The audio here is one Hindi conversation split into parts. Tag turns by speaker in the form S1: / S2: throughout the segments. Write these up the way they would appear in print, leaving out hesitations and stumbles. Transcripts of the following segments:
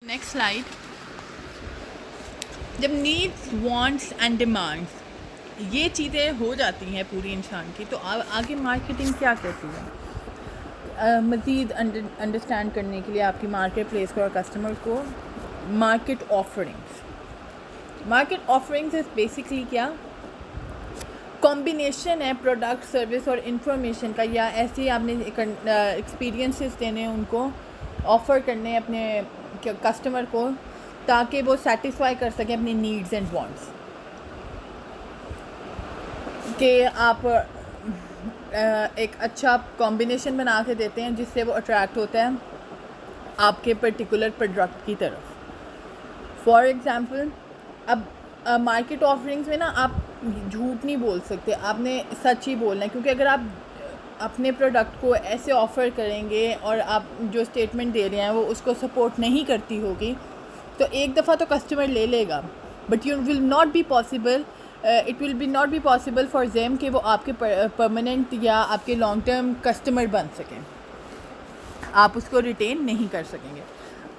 S1: Next slide. जब नीड्स वांट्स एंड डिमांड्स ये चीज़ें हो जाती हैं पूरी इंसान की, तो आगे मार्केटिंग क्या कहती है? मज़ीद अंडरस्टैंड करने के लिए आपकी मार्केट प्लेस को और कस्टमर को मार्केट ऑफरिंग्स इज़ बेसिकली क्या, कॉम्बिनेशन है प्रोडक्ट, सर्विस और इंफॉर्मेशन का, या ऐसे ही आपने एक्सपीरियंसेस देने हैं, उनको ऑफ़र करने अपने कस्टमर को, ताकि वो सेटिस्फाई कर सकें अपनी नीड्स एंड वांट्स। कि आप एक अच्छा कॉम्बिनेशन बना के देते हैं जिससे वो अट्रैक्ट होता है आपके पर्टिकुलर प्रोडक्ट की तरफ। फॉर एग्ज़ाम्पल, अब मार्केट ऑफरिंग्स में ना आप झूठ नहीं बोल सकते, आपने सच ही बोलना है, क्योंकि अगर आप अपने प्रोडक्ट को ऐसे ऑफ़र करेंगे और आप जो स्टेटमेंट दे रहे हैं वो उसको सपोर्ट नहीं करती होगी, तो एक दफ़ा तो कस्टमर ले लेगा, but it will not be possible for them कि वो आपके परमानेंट या आपके लॉन्ग टर्म कस्टमर बन सकें, आप उसको रिटेन नहीं कर सकेंगे।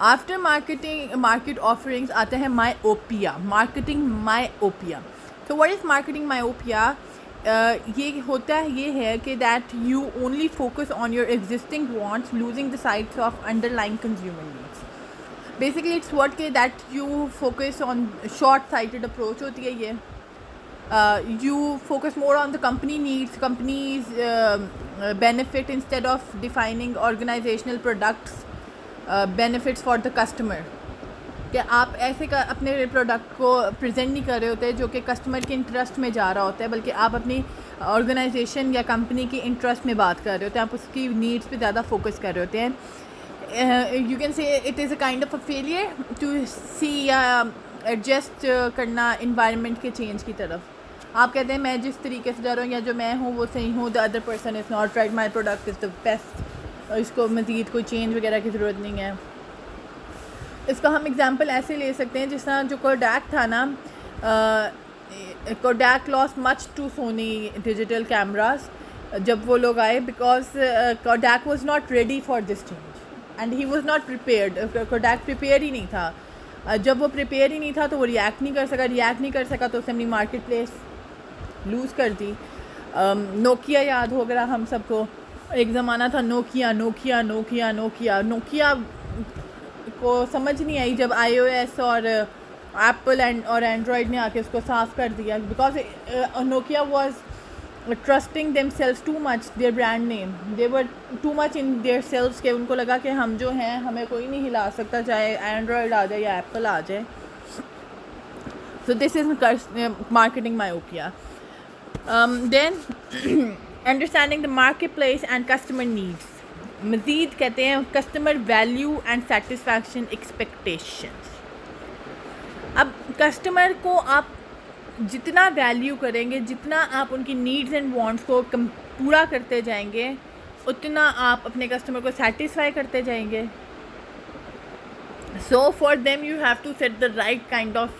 S1: आफ्टर मार्केट ऑफरिंग्स आता है मार्केटिंग मायोपिया। तो व्हाट इज़ मार्केटिंग मायोपिया? ये होता है, ये है कि that you only focus on your existing wants losing the sights of underlying consumer needs. Basically it's what के that you focus on short sighted approach होती है ये। You focus more on the company's benefit instead of defining organizational products benefits for the customer। कि आप ऐसे अपने प्रोडक्ट को प्रेजेंट नहीं कर रहे होते जो कि कस्टमर के इंटरेस्ट में जा रहा होता है, बल्कि आप अपनी ऑर्गेनाइजेशन या कंपनी के इंटरेस्ट में बात कर रहे होते हैं, आप उसकी नीड्स पे ज़्यादा फोकस कर रहे होते हैं। You can say it is a kind of a failure to see या एडजस्ट करना इन्वायरमेंट के चेंज की तरफ। आप कहते हैं मैं जिस तरीके से जा रहा हूँ या जो मैं हूँ वो सही हूँ, the other person is not right, my product is the best, और इसको मज़ीद कोई चेंज वगैरह की ज़रूरत नहीं है। इसका हम एग्ज़ाम्पल ऐसे ले सकते हैं जिस तरह जो कोडैक था ना, Kodak loss much to Sony digital cameras जब वो लोग आए, because Kodak was not ready for this change and he was not prepared. Kodak prepare ही नहीं था। जब वो प्रिपेयर ही नहीं था तो वो रिएक्ट नहीं कर सका तो उसने अपनी मार्केट प्लेस लूज़ कर दी। नोकिया याद होगा हम सबको, एक ज़माना था नोकिया को समझ नहीं आई जब iOS और एप्पल और एंड्रॉयड ने आके उसको साफ़ कर दिया, because Nokia was trusting themselves too much, their brand name, they were too much in their selves, के उनको लगा कि हम जो हैं हमें कोई नहीं हिला सकता, चाहे एंड्रॉयड आ जाए या एप्पल आ जाए। So this is marketing myopia. Then understanding the market place and customer needs. मज़ीद कहते हैं customer value and satisfaction expectations. अब कस्टमर को आप जितना वैल्यू करेंगे, जितना आप उनकी नीड्स एंड वांट्स को पूरा करते जाएंगे, उतना आप अपने कस्टमर को सेटिस्फाई करते जाएंगे। So for them you have to set the right kind of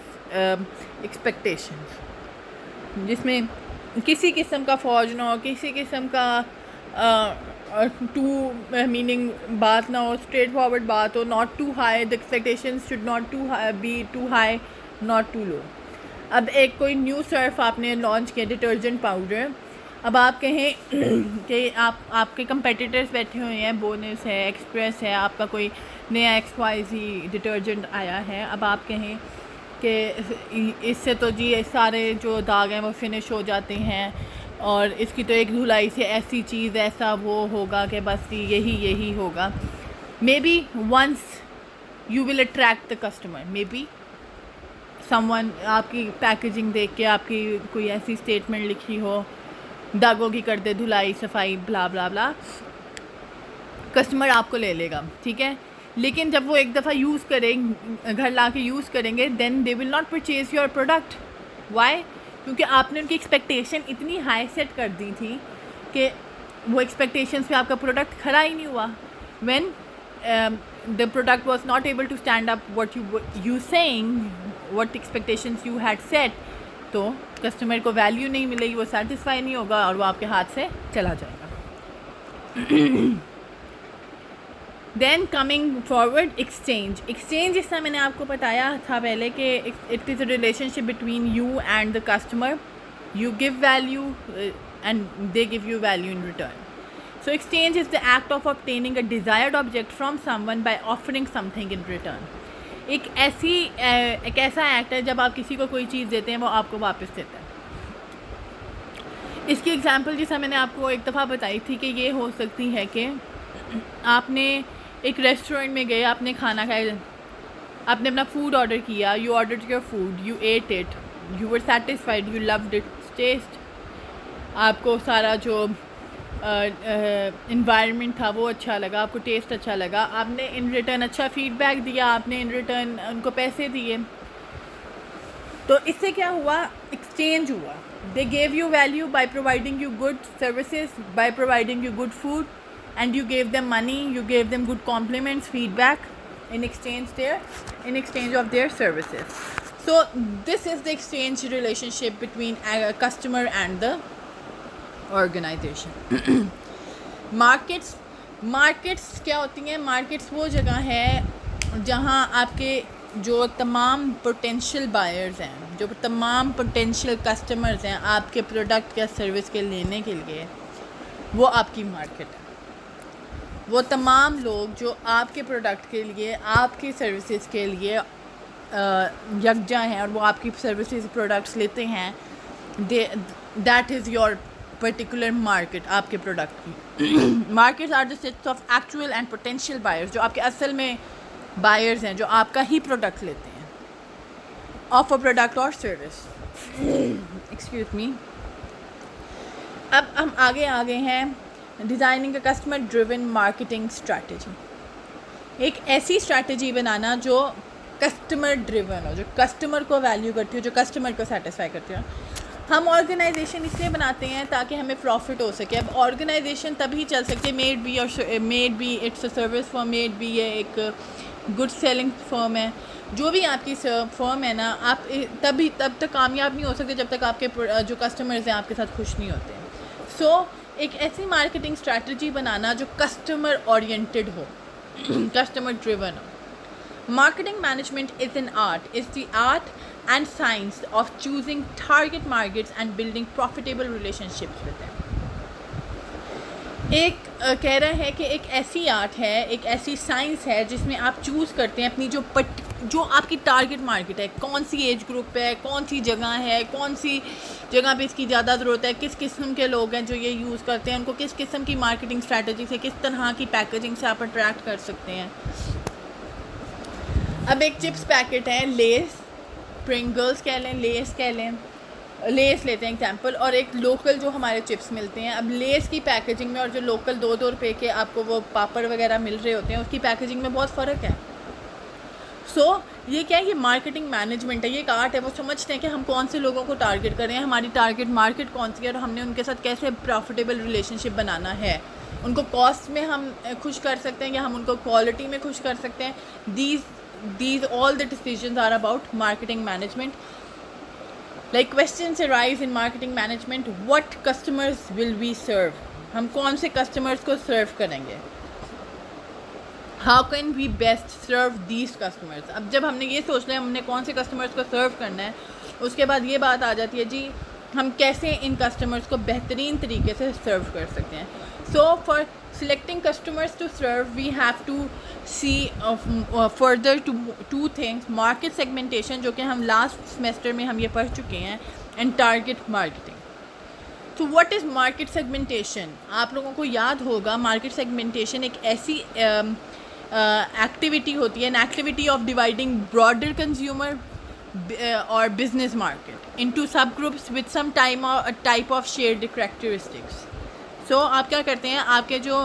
S1: expectations, जिसमें किसी किस्म का फौज ना हो, किसी किस्म का टू मीनिंग बात ना हो, स्ट्रेट फॉरवर्ड बात हो, not too high, the expectations should not be too high, not too low. अब एक कोई न्यू सर्फ आपने लॉन्च किया, डिटर्जेंट पाउडर, अब आप कहें कि आपके कंपेटिटर्स बैठे हुए हैं, बोनस है, एक्सप्रेस है, आपका कोई नया XYZ डिटर्जेंट आया है, अब आप कहें कि इससे तो जी सारे जो दाग हैं वो फिनिश हो जाते हैं, और इसकी तो एक धुलाई से ऐसी चीज़ ऐसा वो होगा कि बस यही होगा। Maybe once you will attract the customer, maybe someone आपकी पैकेजिंग देख के आपकी कोई ऐसी स्टेटमेंट लिखी हो, दागों की कर दे धुलाई सफाई ब्ला ब्ला ब्ला, कस्टमर आपको ले लेगा, ठीक है। लेकिन जब वो एक दफ़ा यूज़ करेंगे, घर ला के यूज़ करेंगे, then they will not purchase your product. Why? क्योंकि आपने उनकी एक्सपेक्टेशन इतनी हाई सेट कर दी थी कि वो एक्सपेक्टेशंस पे आपका प्रोडक्ट खरा ही नहीं हुआ। When the product was not able to stand up what you saying, what expectations you had set, तो कस्टमर को वैल्यू नहीं मिलेगी, वो सेटिस्फाई नहीं होगा और वो आपके हाथ से चला जाएगा। Then coming forward exchange. Exchange जिसका मैंने आपको बताया था पहले कि it is a relationship between you and the customer, you give value and they give you value in return. So exchange is the act of obtaining a desired object from someone by offering something in return. एक ऐसा एक्ट है जब आप किसी को कोई चीज़ देते हैं वो आपको वापस देता है। इसकी एग्जांपल जैसा मैंने आपको एक दफ़ा बताई थी कि ये हो सकती है कि आपने एक रेस्टोरेंट में गए, आपने खाना खाया, आपने अपना फूड ऑर्डर किया, you ordered your food, you at it, you were satisfied, you loved it taste, आपको सारा जो इन्वायरमेंट था वो अच्छा लगा, आपको टेस्ट अच्छा लगा, आपने इन रिटर्न अच्छा फीडबैक दिया, आपने इन रिटर्न उनको पैसे दिए, तो इससे क्या हुआ, एक्सचेंज हुआ। They gave you value by providing you good services, by providing you good food, and you gave them money, you gave them good compliments, feedback in exchange of their services. So this is the exchange relationship between a customer and the organization. Markets क्या होती हैं? मार्केट्स वो जगह है जहां आपके जो तमाम पोटेंशियल बायर्स हैं, जो तमाम पोटेंशियल कस्टमर्स हैं आपके प्रोडक्ट या सर्विस के लेने के लिए, वो आपकी मार्केट है। वो तमाम लोग जो आपके प्रोडक्ट के लिए, आपकी सर्विसेज के लिए यकजा हैं और वो आपकी सर्विसेज प्रोडक्ट्स लेते हैं, that is your particular market, आपके प्रोडक्ट की। Markets are the sets of actual and potential buyers, जो आपके असल में बायर्स हैं, जो आपका ही प्रोडक्ट लेते हैं, ऑफ अ प्रोडक्ट और सर्विस। Excuse me. अब हम आगे हैं, designing a customer driven marketing strategy. एक ऐसी स्ट्रैटेजी बनाना जो कस्टमर ड्रिवन हो, जो कस्टमर को वैल्यू करती हो, जो कस्टमर को सेटिस्फाई करती हो। हम ऑर्गेनाइजेशन इसलिए बनाते हैं ताकि हमें प्रॉफिट हो सके। अब ऑर्गेनाइजेशन तभी चल सकती है, maybe it's a service firm, maybe ये एक गुड सेलिंग फर्म है, जो भी आपकी फर्म है ना, आप तब तक कामयाब नहीं हो सकते जब तक आपके जो कस्टमर्स हैं आपके साथ खुश नहीं होते। सो एक ऐसी मार्केटिंग स्ट्रैटेजी बनाना जो कस्टमर ओरिएंटेड हो, कस्टमर ड्रिवन हो। Marketing management is an art, is the art and science of choosing target markets and building profitable relationships with them. एक कह रहा है कि एक ऐसी आर्ट है, एक ऐसी साइंस है जिसमें आप चूज़ करते हैं अपनी जो आपकी टारगेट मार्केट है, कौन सी एज ग्रुप है, कौन सी जगह है, कौन सी जगह पे इसकी ज़्यादा ज़रूरत है, किस किस्म के लोग हैं जो ये यूज़ करते हैं, उनको किस किस्म की मार्केटिंग स्ट्रैटेजी से, किस तरह की पैकेजिंग से आप अट्रैक्ट कर सकते हैं। अब एक चिप्स पैकेट है, लेस, प्रिंगल्स कह लें, लेस कह लें, लेस लेते हैं एग्जांपल, और एक लोकल जो हमारे चिप्स मिलते हैं। अब लेस की पैकेजिंग में और जो लोकल 2-2 रुपये के आपको वो पापड़ वगैरह मिल रहे होते हैं, उसकी पैकेजिंग में बहुत फ़र्क है। सो ये क्या है, ये मार्केटिंग मैनेजमेंट है, ये एक आर्ट है। वो समझते हैं कि हम कौन से लोगों को टारगेट करें, हमारी टारगेट मार्केट कौन सी है, और हमने उनके साथ कैसे प्रॉफिटेबल रिलेशनशिप बनाना है। उनको कॉस्ट में हम खुश कर सकते हैं या हम उनको क्वालिटी में खुश कर सकते हैं। these all the decisions are about marketing management. Like questions arise in marketing management, what customers will we serve? हम कौन से customers को serve करेंगे? How can we best serve these customers? अब जब हमने ये सोच लिया हमने कौन से customers को serve करना है, उसके बाद ये बात आ जाती है जी हम कैसे इन customers को बेहतरीन तरीके से serve कर सकते हैं। So for selecting customers to serve, we have to see further two things: market segmentation, जो कि हम last semester में हम ये पढ़ चुके हैं, and target marketing. So what is market segmentation? आप लोगों को याद होगा market segmentation एक ऐसी एक्टिविटी होती है, an activity of dividing broader consumer or business market into subgroups with some type of shared characteristics. सो आप क्या करते हैं, आपके जो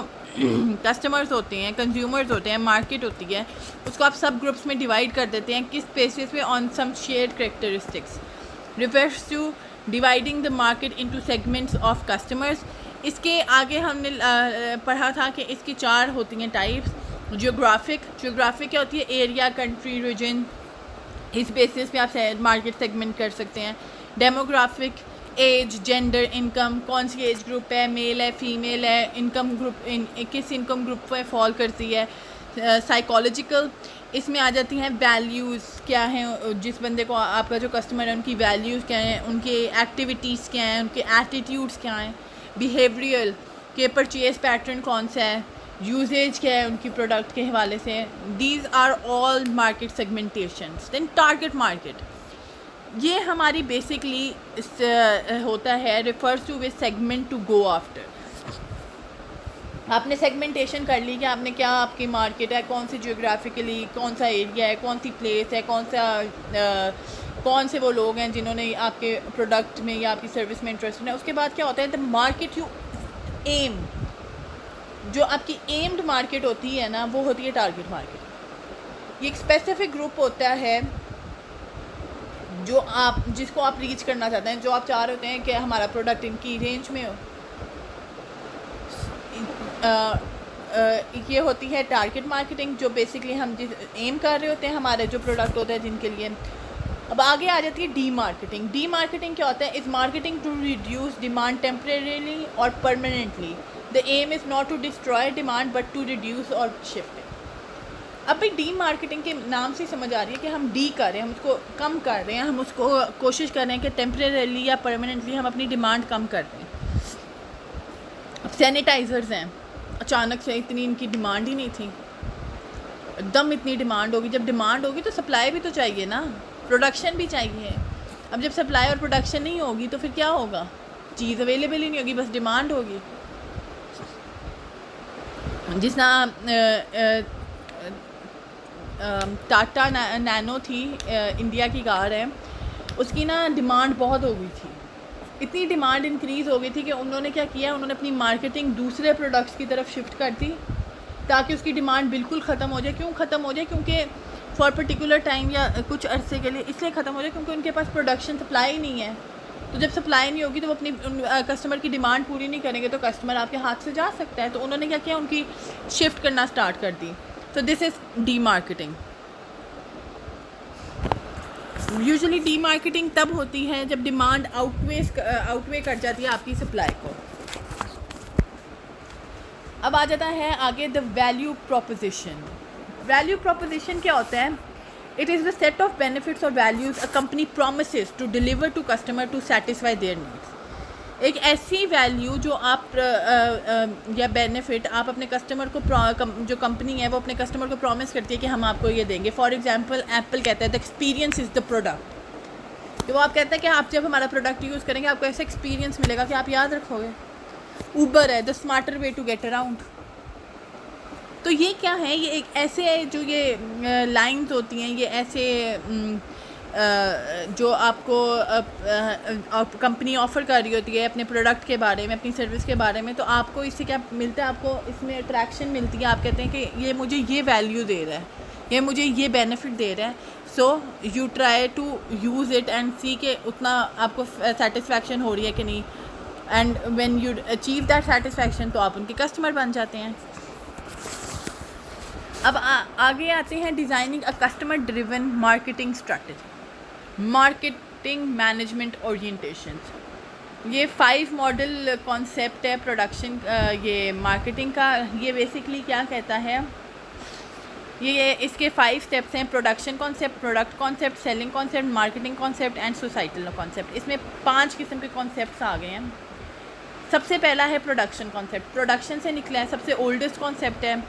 S1: कस्टमर्स होते हैं, कंज्यूमर्स होते हैं, मार्केट होती है, उसको आप सब ग्रुप्स में डिवाइड कर देते हैं किस बेसिस पे, on some shared characteristics, refers to dividing the market into segments of customers. इसके आगे हमने पढ़ा था कि इसकी 4 होती हैं टाइप्स। जियोग्राफिक क्या होती है, एरिया, कंट्री, रीजन, इस बेसिस पे आप मार्केट सेगमेंट कर सकते हैं। डेमोग्राफिक, एज, जेंडर, इनकम, कौन सी एज ग्रुप है, मेल है, फीमेल है, इनकम ग्रुप किस इनकम ग्रुप पे फॉल करती है। साइकोलॉजिकल, इसमें आ जाती हैं वैल्यूज़ क्या हैं, जिस बंदे को आपका जो कस्टमर है उनकी वैल्यूज़ क्या हैं, उनके एक्टिविटीज़ क्या हैं, उनके एटीट्यूड्स क्या हैं, बिहेवियरल के परचेज़ पैटर्न कौन सा है, यूजेज क्या है उनकी प्रोडक्ट के हवाले से। These are all market segmentations. Then target market, ये हमारी बेसिकली होता है refers to with segment to go after. आपने सेगमेंटेशन कर ली कि आपने क्या, आपकी मार्केट है, कौन सी जियोग्राफिकली कौन सा एरिया है, कौन सी प्लेस है, कौन से वो लोग हैं जिन्होंने आपके प्रोडक्ट में या आपकी सर्विस में इंटरेस्टेड है। उसके बाद क्या होता है, द मार्केट यू एम, जो आपकी एम्ड मार्केट होती है ना, वो होती है टारगेट मार्केट। ये एक स्पेसिफिक ग्रुप होता है जो जिसको आप रीच करना चाहते हैं, जो आप चाह रहे होते हैं कि हमारा प्रोडक्ट इनकी रेंज में हो। ये होती है टारगेट मार्केटिंग, जो बेसिकली हम जिस एम कर रहे होते हैं, हमारे जो प्रोडक्ट होते हैं जिनके लिए। अब आगे आ जाती है डी मार्केटिंग। डी मार्केटिंग क्या होता है, is marketing to reduce demand temporarily और permanently. The aim is not to destroy demand but to reduce और शिफ्ट। अब भाई डी मार्केटिंग के नाम से समझ आ रही है कि हम डी कर रहे हैं, हम उसको कम कर रहे हैं, हम उसको कोशिश कर रहे हैं कि टेम्परेरीली या परमानेंटली हम अपनी डिमांड कम कर रहे हैं। अब सैनिटाइज़र्स हैं, अचानक से इतनी इनकी डिमांड ही नहीं थी, एकदम इतनी डिमांड होगी। जब डिमांड होगी तो सप्लाई भी तो चाहिए ना, प्रोडक्शन भी चाहिए। अब जब सप्लाई और प्रोडक्शन नहीं होगी तो फिर क्या होगा, चीज़ अवेलेबल ही नहीं होगी, बस डिमांड होगी। जिस ना टाटा नैनो थी, इंडिया की कार है, उसकी ना डिमांड बहुत हो गई थी, इतनी डिमांड इंक्रीज़ हो गई थी कि उन्होंने क्या किया, उन्होंने अपनी मार्केटिंग दूसरे प्रोडक्ट्स की तरफ शिफ्ट कर दी ताकि उसकी डिमांड बिल्कुल ख़त्म हो जाए। क्यों ख़त्म हो जाए, क्योंकि फॉर पर्टिकुलर टाइम या कुछ अरसे के लिए इसलिए ख़त्म हो जाए क्योंकि उनके पास प्रोडक्शन सप्लाई नहीं है। तो जब सप्लाई नहीं होगी तो वो अपनी कस्टमर की डिमांड पूरी नहीं करेंगे तो कस्टमर आपके हाथ से जा सकता है। तो उन्होंने क्या किया, उनकी शिफ्ट करना स्टार्ट कर दी। तो this is D marketing. Usually D marketing तब होती है जब डिमांड आउटवे कर जाती है आपकी सप्लाई को। अब आ जाता है आगे the value proposition. Value proposition क्या होता है, it is the set of benefits और values a company promises to deliver to customer to satisfy their needs. एक ऐसी वैल्यू जो आप या बेनिफिट आप अपने कस्टमर को जो कंपनी है वो अपने कस्टमर को प्रॉमिस करती है कि हम आपको ये देंगे। फॉर एग्जांपल एप्पल कहता है the experience is the product. तो वो आप कहते हैं कि आप जब हमारा प्रोडक्ट यूज़ करेंगे आपको ऐसा एक्सपीरियंस मिलेगा कि आप याद रखोगे। ऊबर है the smarter way to get around. तो ये क्या है, ये एक ऐसे है जो ये लाइंस होती हैं, ये ऐसे जो आपको कंपनी ऑफ़र कर रही होती है अपने प्रोडक्ट के बारे में, अपनी सर्विस के बारे में। तो आपको इससे क्या मिलता है, आपको इसमें अट्रैक्शन मिलती है। आप कहते हैं कि ये मुझे ये वैल्यू दे रहा है, ये मुझे ये बेनिफिट दे रहा है, so you try to use it and see के उतना आपको सेटिस्फैक्शन हो रही है कि नहीं। And when you achieve that satisfaction तो आप उनके कस्टमर बन जाते हैं। अब आगे आते हैं designing a customer driven marketing strategy, marketing management orientation. ये 5 मॉडल कॉन्सेप्ट है प्रोडक्शन ये मार्केटिंग का। ये बेसिकली क्या कहता है, ये इसके 5 स्टेप्स हैं। Production concept, product concept, selling concept, marketing concept and societal concept. इसमें 5 किस्म के कॉन्सेप्ट्स आ गए हैं। सबसे पहला है प्रोडक्शन कॉन्सेप्ट, प्रोडक्शन से निकला है, सबसे ओल्डेस्ट कॉन्सेप्ट है।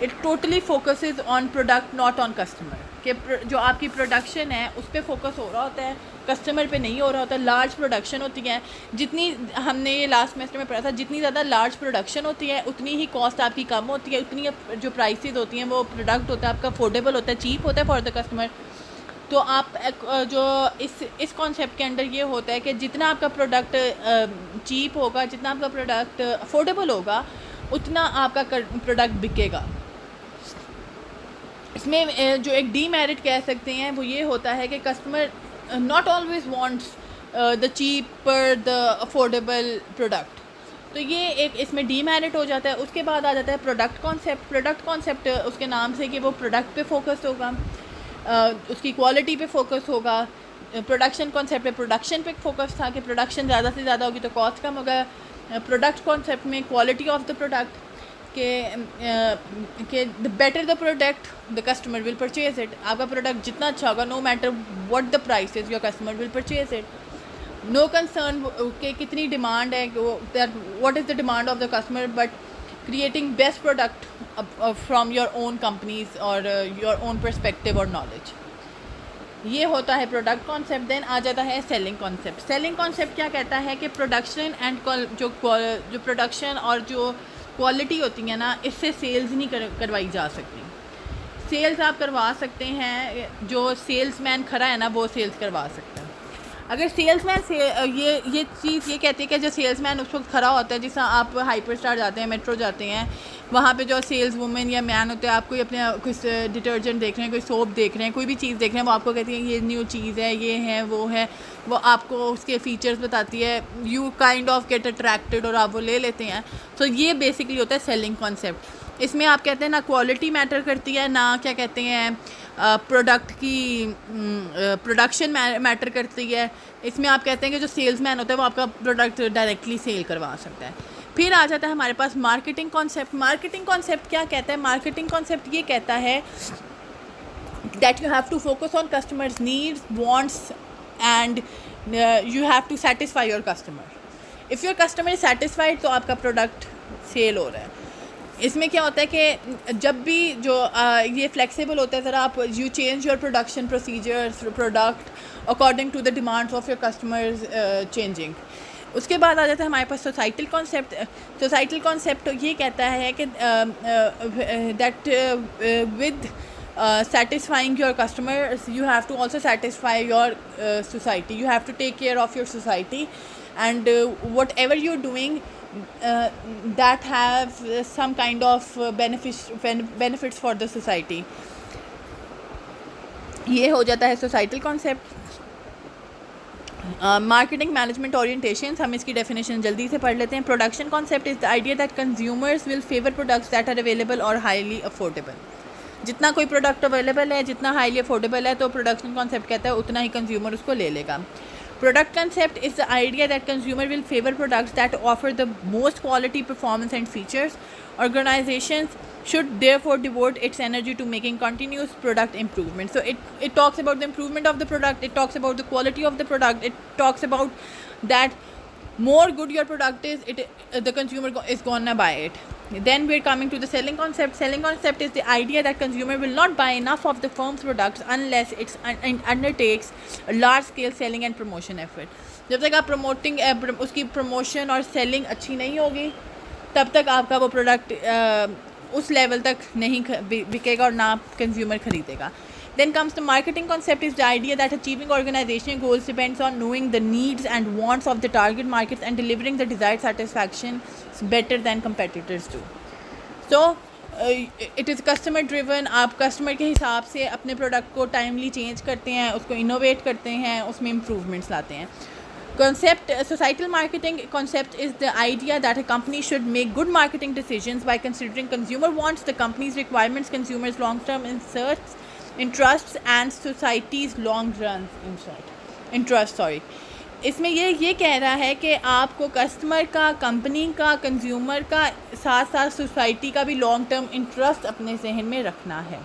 S1: It totally focuses on product not on customer. कि जो आपकी प्रोडक्शन है उस पर फोकस हो रहा होता है, कस्टमर पे नहीं हो रहा होता। लार्ज प्रोडक्शन होती है, जितनी हमने ये लास्ट सेमेस्टर में पढ़ा था, जितनी ज़्यादा लार्ज प्रोडक्शन होती है उतनी ही कॉस्ट आपकी कम होती है, उतनी जो प्राइसेस होती हैं वो प्रोडक्ट होता है आपका अफोर्डेबल होता है, चीप होता है फॉर द कस्टमर। तो आप जो इस कॉन्सेप्ट के अंडर ये होता है कि जितना आपका प्रोडक्ट चीप होगा, जितना आपका प्रोडक्ट अफोर्डेबल होगा, उतना आपका प्रोडक्ट बिकेगा। इसमें जो एक डीमेरिट कह सकते हैं वो ये होता है कि customer not always wants the cheaper the affordable product. तो ये एक इसमें डीमेरिट हो जाता है। उसके बाद आ जाता है प्रोडक्ट कॉन्सेप्ट। प्रोडक्ट कॉन्सेप्ट उसके नाम से कि वो प्रोडक्ट पे फोकस होगा, उसकी क्वालिटी पे फोकस होगा। प्रोडक्शन कॉन्सेप्ट पे प्रोडक्शन पे फोकस था कि प्रोडक्शन ज़्यादा से ज़्यादा होगी तो कॉस्ट कम होगा। प्रोडक्ट कॉन्सेप्ट में क्वालिटी ऑफ द प्रोडक्ट। कि the better the product the customer will purchase it. आपका प्रोडक्ट जितना अच्छा होगा, no matter what the price is, your customer will purchase it. No concern कि कितनी डिमांड है, that what is the demand of the customer, but creating best product from your own companies और योर ओन पर्सपेक्टिव और नॉलेज. ये होता है प्रोडक्ट कॉन्सेप्ट. देन आ जाता है सेलिंग कॉन्सेप्ट. सेलिंग कॉन्सेप्ट क्या कहता है कि प्रोडक्शन एंड जो प्रोडक्शन और जो क्वालिटी होती है ना, इससे सेल्स नहीं करवाई जा सकती. सेल्स आप करवा सकते हैं, जो सेल्समैन खड़ा है ना वो सेल्स करवा सकता है. अगर सेल्समैन से ये चीज़ ये कहती है कि जो सेल्समैन उस वक्त खड़ा होता है, जिस आप हाइपर स्टार जाते हैं, मेट्रो जाते हैं, वहाँ पे जो सेल्स वुमेन या मैन होते हैं, आप कोई अपने कुछ डिटर्जेंट देख रहे हैं, कोई सोप देख रहे हैं, कोई भी चीज़ देख रहे हैं, वो आपको कहती है ये न्यू चीज़ है, ये है, वो आपको उसके फीचर्स बताती है. You kind of get attracted और आप वो ले लेते हैं. तो ये बेसिकली होता है सेलिंग कॉन्सेप्ट. इसमें आप कहते हैं ना क्वालिटी मैटर करती है, ना क्या कहते हैं प्रोडक्ट की प्रोडक्शन मैटर करती है. इसमें आप कहते हैं कि जो सेल्समैन होता है वो आपका प्रोडक्ट डायरेक्टली सेल करवा सकता है. फिर आ जाता है हमारे पास मार्केटिंग कॉन्सेप्ट. मार्केटिंग कॉन्सेप्ट क्या कहता है? मार्केटिंग कॉन्सेप्ट ये कहता है that you have to focus on customers needs, wants and you have to satisfy your customer. If your customer is satisfied तो आपका प्रोडक्ट सेल हो रहा है. इसमें क्या होता है कि जब भी जो ये फ्लेक्सिबल होता है, ज़रा आप you change your production procedures product according to the demands of your customers changing. उसके बाद आ जाता है हमारे पास सोसाइटल कॉन्सेप्ट. सोसाइटल कॉन्सेप्ट ये कहता है कि that with satisfying your customers you have to also satisfy your society. You have to take care of your society, and whatever you're doing that have some kind of benefits for the society. ये हो जाता है societal concept. Marketing management orientation, हम इसकी डेफिनेशन जल्दी से पढ़ लेते हैं. Production concept is the idea that consumers will favour products that are available और हाईली अफोर्डेबल. जितना कोई प्रोडक्ट अवेलेबल है, जितना हाईली अफोर्डेबल है, तो प्रोडक्शन कॉन्सेप्ट कहता है उतना ही कंज्यूमर उसको ले लेगा. Product concept is the idea that consumer will favour products that offer the most quality performance and features. Organizations should therefore devote its energy to making continuous product improvement. So it talks about the improvement of the product, it talks about the quality of the product, it talks about that more good your product is, the consumer is gonna buy it. Then we're coming to the selling concept. Selling concept is the idea that consumer will not buy enough of the firm's products unless it undertakes a large scale selling and promotion effort. जब तक आप उसकी promotion और selling अच्छी नहीं होगी, तब तक आपका वो प्रोडक्ट उस लेवल तक नहीं बिकेगा और ना कंज्यूमर खरीदेगा. Then comes the marketing concept is the idea that achieving organizational goals depends on knowing the needs and wants of the target markets and delivering the desired satisfaction better than competitors do. So it is customer driven. आप कस्टमर के हिसाब से अपने प्रोडक्ट को टाइमली चेंज करते हैं, उसको इनोवेट करते हैं, उसमें इम्प्रूवमेंट्स लाते हैं. Societal marketing concept is the idea that a company should make good marketing decisions by considering consumer wants, the company's requirements, consumers' long-term interests, and society's long-run interest. इसमें ये कह रहा है कि आपको कस्टमर का, कंपनी का, कंज्यूमर का, साथ साथ सोसाइटी का भी लॉन्ग टर्म इंटरेस्ट अपने जहन में रखना है.